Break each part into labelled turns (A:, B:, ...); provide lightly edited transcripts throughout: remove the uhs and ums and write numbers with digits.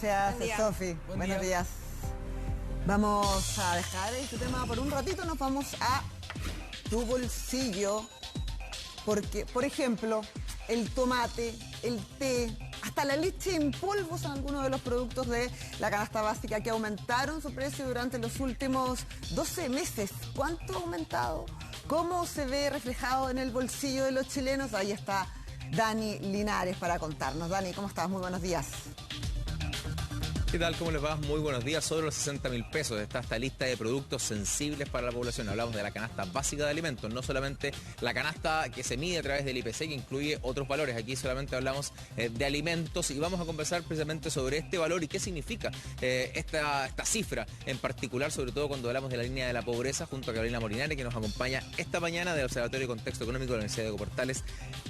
A: Gracias, Sofi. Buenos días. Vamos a dejar este tema por un ratito, nos vamos a tu bolsillo, porque, por ejemplo, el tomate, el té, hasta la leche en polvo son algunos de los productos de la canasta básica que aumentaron su precio durante los últimos 12 meses. ¿Cuánto ha aumentado? ¿Cómo se ve reflejado en el bolsillo de los chilenos? Ahí está Dani Linares para contarnos. Dani, ¿cómo estás? Muy buenos días.
B: ¿Qué tal? ¿Cómo les va? Muy buenos días. Sobre los 60.000 pesos está esta lista de productos sensibles para la población. Hablamos de la canasta básica de alimentos, no solamente la canasta que se mide a través del IPC, que incluye otros valores. Aquí solamente hablamos de alimentos y vamos a conversar precisamente sobre este valor y qué significa esta cifra en particular, sobre todo cuando hablamos de la línea de la pobreza, junto a Carolina Molinari, que nos acompaña esta mañana del Observatorio de Contexto Económico de la Universidad de Diego Portales.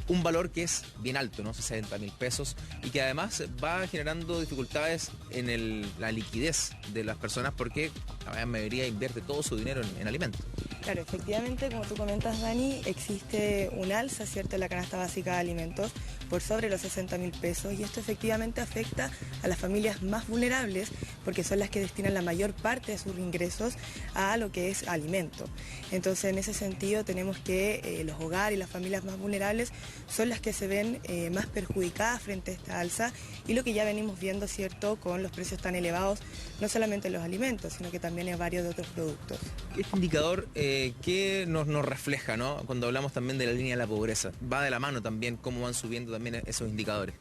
B: Un valor que es bien alto, ¿no? 60.000 pesos y que además va generando dificultades en la liquidez de las personas porque la gran mayoría invierte todo su dinero en alimentos.
C: Claro, efectivamente, como tú comentas, Dani, existe un alza, ¿cierto?, en la canasta básica de alimentos por sobre los 60.000 pesos y esto efectivamente afecta a las familias más vulnerables porque son las que destinan la mayor parte de sus ingresos a lo que es alimento. Entonces, en ese sentido, tenemos que los hogares y las familias más vulnerables son las que se ven más perjudicadas frente a esta alza y lo que ya venimos viendo, ¿cierto?, con los precios tan elevados, no solamente en los alimentos, sino que también en varios de otros productos.
B: Este indicador, ¿qué nos refleja, ¿no? Cuando hablamos también de la línea de la pobreza? Va de la mano también cómo van subiendo también esos indicadores.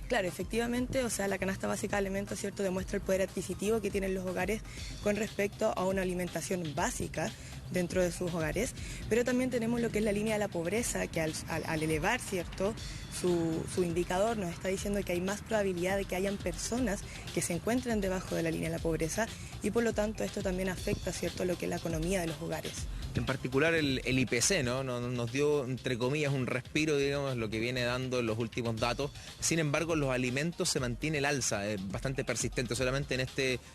C: Claro, efectivamente, o sea, la canasta básica de alimentos, ¿cierto?, demuestra el poder adquisitivo que tienen los hogares con respecto a una alimentación básica dentro de sus hogares, pero también tenemos lo que es la línea de la pobreza, que al elevar, ¿cierto?, su indicador nos está diciendo que hay más probabilidad de que hayan personas que se encuentren debajo de la línea de la pobreza y por lo tanto esto también afecta, ¿cierto?, lo que es la economía de los hogares.
B: En particular el IPC, ¿no? Nos dio, entre comillas, un respiro, digamos, lo que viene dando los últimos datos. Sin embargo, los alimentos se mantiene el alza, bastante persistente. Solamente en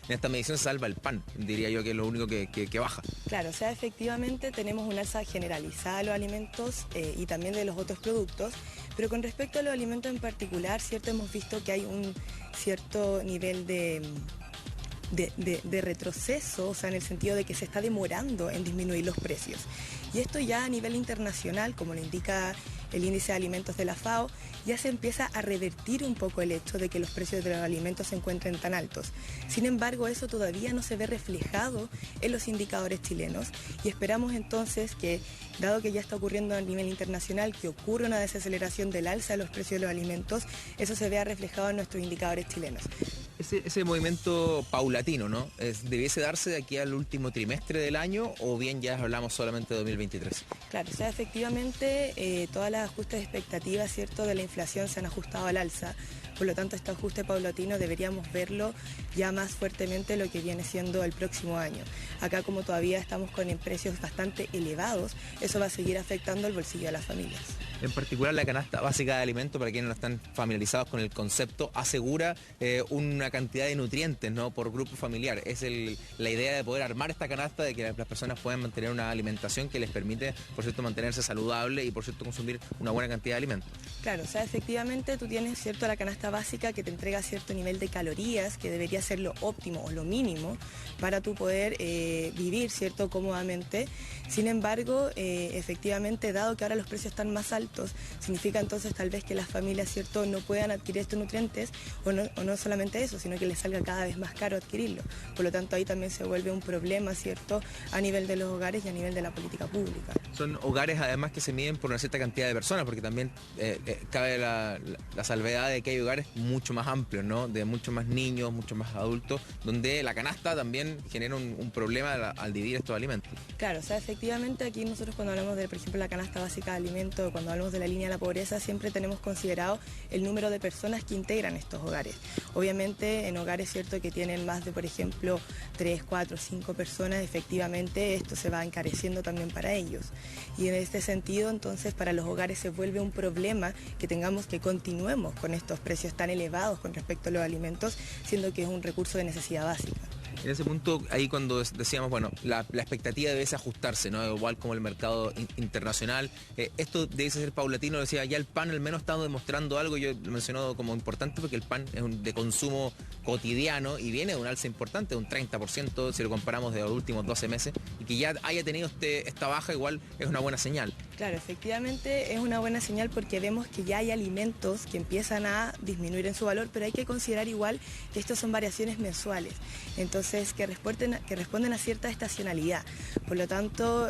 B: esta medición se salva el pan, diría yo, que es lo único que baja.
C: Claro, o sea, efectivamente tenemos un alza generalizada de los alimentos y también de los otros productos, pero con respecto a los alimentos en particular, ¿cierto?, hemos visto que hay un cierto nivel de retroceso, o sea, en el sentido de que se está demorando en disminuir los precios. Y esto ya a nivel internacional, como lo indica el índice de alimentos de la FAO, ya se empieza a revertir un poco el hecho de que los precios de los alimentos se encuentren tan altos. Sin embargo, eso todavía no se ve reflejado en los indicadores chilenos y esperamos entonces que, dado que ya está ocurriendo a nivel internacional, que ocurra una desaceleración del alza de los precios de los alimentos, eso se vea reflejado en nuestros indicadores chilenos.
B: Ese movimiento paulatino, ¿no? ¿Debiese darse de aquí al último trimestre del año o bien ya hablamos solamente de 2023?
C: Claro, o sea, efectivamente todas las ajustes de expectativas, ¿cierto?, de la inflación se han ajustado al alza. Por lo tanto, este ajuste paulatino deberíamos verlo ya más fuertemente lo que viene siendo el próximo año. Acá, como todavía estamos con precios bastante elevados, eso va a seguir afectando el bolsillo de las familias.
B: En particular, la canasta básica de alimentos, para quienes no están familiarizados con el concepto, asegura una cantidad de nutrientes, ¿no?, por grupo familiar. Es la idea de poder armar esta canasta, de que las personas puedan mantener una alimentación que les permite, por cierto, mantenerse saludable y, por cierto, consumir una buena cantidad de alimentos.
C: Claro, o sea, efectivamente tú tienes, ¿cierto?, la canasta básica que te entrega cierto nivel de calorías, que debería ser lo óptimo o lo mínimo para tú poder vivir, ¿cierto?, cómodamente. Sin embargo, efectivamente, dado que ahora los precios están más altos, significa entonces tal vez que las familias, ¿cierto?, no puedan adquirir estos nutrientes o no solamente eso, sino que les salga cada vez más caro adquirirlo. Por lo tanto, ahí también se vuelve un problema, ¿cierto?, a nivel de los hogares y a nivel de la política pública.
B: Son hogares además que se miden por una cierta cantidad de personas, porque también cabe la salvedad de que hay hogares mucho más amplios, ¿no?, de muchos más niños, muchos más adultos, donde la canasta también genera un problema al dividir estos alimentos.
C: Claro, o sea, efectivamente aquí nosotros cuando hablamos de, por ejemplo, la canasta básica de alimentos, cuando hablamos de la línea de la pobreza, siempre tenemos considerado el número de personas que integran estos hogares. Obviamente en hogares, ¿cierto?, que tienen más de, por ejemplo, 3, 4, 5 personas, efectivamente esto se va encareciendo también para ellos. Y en este sentido, entonces, para los hogares se vuelve un problema que tengamos que continuemos con estos precios tan elevados con respecto a los alimentos, siendo que es un recurso de necesidad básica.
B: En ese punto, ahí cuando decíamos, bueno, la expectativa debe ajustarse, ¿no?, igual como el mercado internacional. Esto debe ser paulatino, decía, ya el pan al menos está demostrando algo, yo lo menciono como importante porque el pan es de consumo cotidiano y viene de un alza importante, de un 30% si lo comparamos de los últimos 12 meses, y que ya haya tenido esta baja igual es una buena señal.
C: Claro, efectivamente es una buena señal porque vemos que ya hay alimentos que empiezan a disminuir en su valor, pero hay que considerar igual que estos son variaciones mensuales, entonces que responden a cierta estacionalidad. Por lo tanto,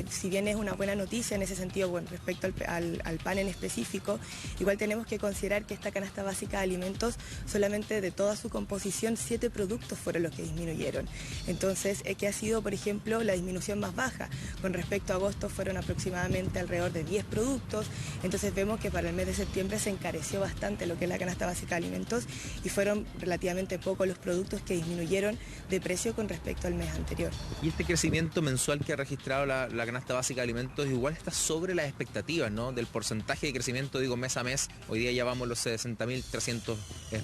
C: si bien es una buena noticia en ese sentido, bueno, respecto al pan en específico, igual tenemos que considerar que esta canasta básica de alimentos, solamente de toda su composición, 7 productos fueron los que disminuyeron. Entonces, que ha sido, por ejemplo, la disminución más baja. Con respecto a agosto fueron aproximadamente alrededor de 10 productos, entonces vemos que para el mes de septiembre se encareció bastante lo que es la canasta básica de alimentos y fueron relativamente pocos los productos que disminuyeron de precio con respecto al mes anterior.
B: Y este crecimiento mensual que ha registrado la canasta básica de alimentos igual está sobre las expectativas, ¿no? Del porcentaje de crecimiento, digo, mes a mes. Hoy día ya vamos los 60.300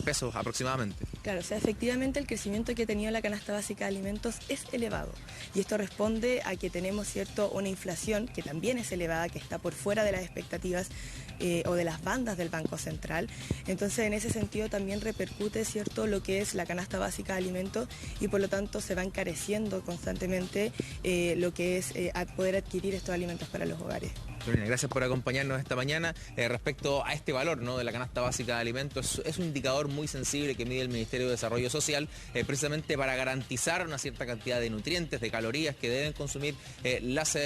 B: pesos aproximadamente.
C: Claro, o sea, efectivamente el crecimiento que ha tenido la canasta básica de alimentos es elevado y esto responde a que tenemos, ¿cierto?, una inflación que también es elevada, que está por fuera de las expectativas o de las bandas del Banco Central. Entonces, en ese sentido también repercute, ¿cierto?, lo que es la canasta básica de alimentos y por lo tanto se va encareciendo constantemente lo que es poder adquirir estos alimentos para los hogares.
B: Gracias por acompañarnos esta mañana. Respecto a este valor, ¿no?, de la canasta básica de alimentos, es un indicador muy sensible que mide el Ministerio de Desarrollo Social precisamente para garantizar una cierta cantidad de nutrientes, de calorías que deben consumir las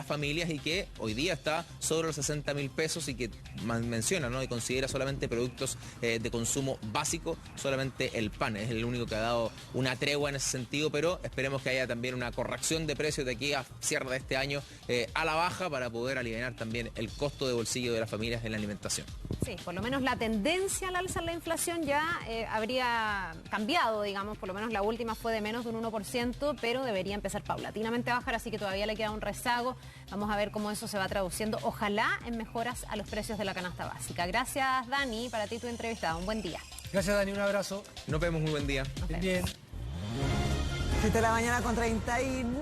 B: familias y que hoy día está sobre los 60.000 pesos y que menciona, ¿no?, y considera solamente productos de consumo básico, solamente el pan es el único que ha dado una tregua en ese sentido, pero esperemos que haya también una corrección de precios de aquí a cierre de este año a la baja para poder aliviar también el costo de bolsillo de las familias en la alimentación.
D: Sí, por lo menos la tendencia al alza en la inflación ya habría cambiado, digamos, por lo menos la última fue de menos de un 1%, pero debería empezar paulatinamente a bajar, así que todavía le queda un rezago. Vamos a ver cómo eso se va traduciendo, ojalá en mejoras a los precios de la canasta básica. Gracias, Dani, para ti tu entrevistada, un buen día.
E: Gracias, Dani, un abrazo.
B: Nos vemos, muy buen día.
E: Bien.
A: 7 de la mañana con 39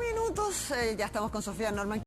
A: minutos, ya estamos con Sofía Norman.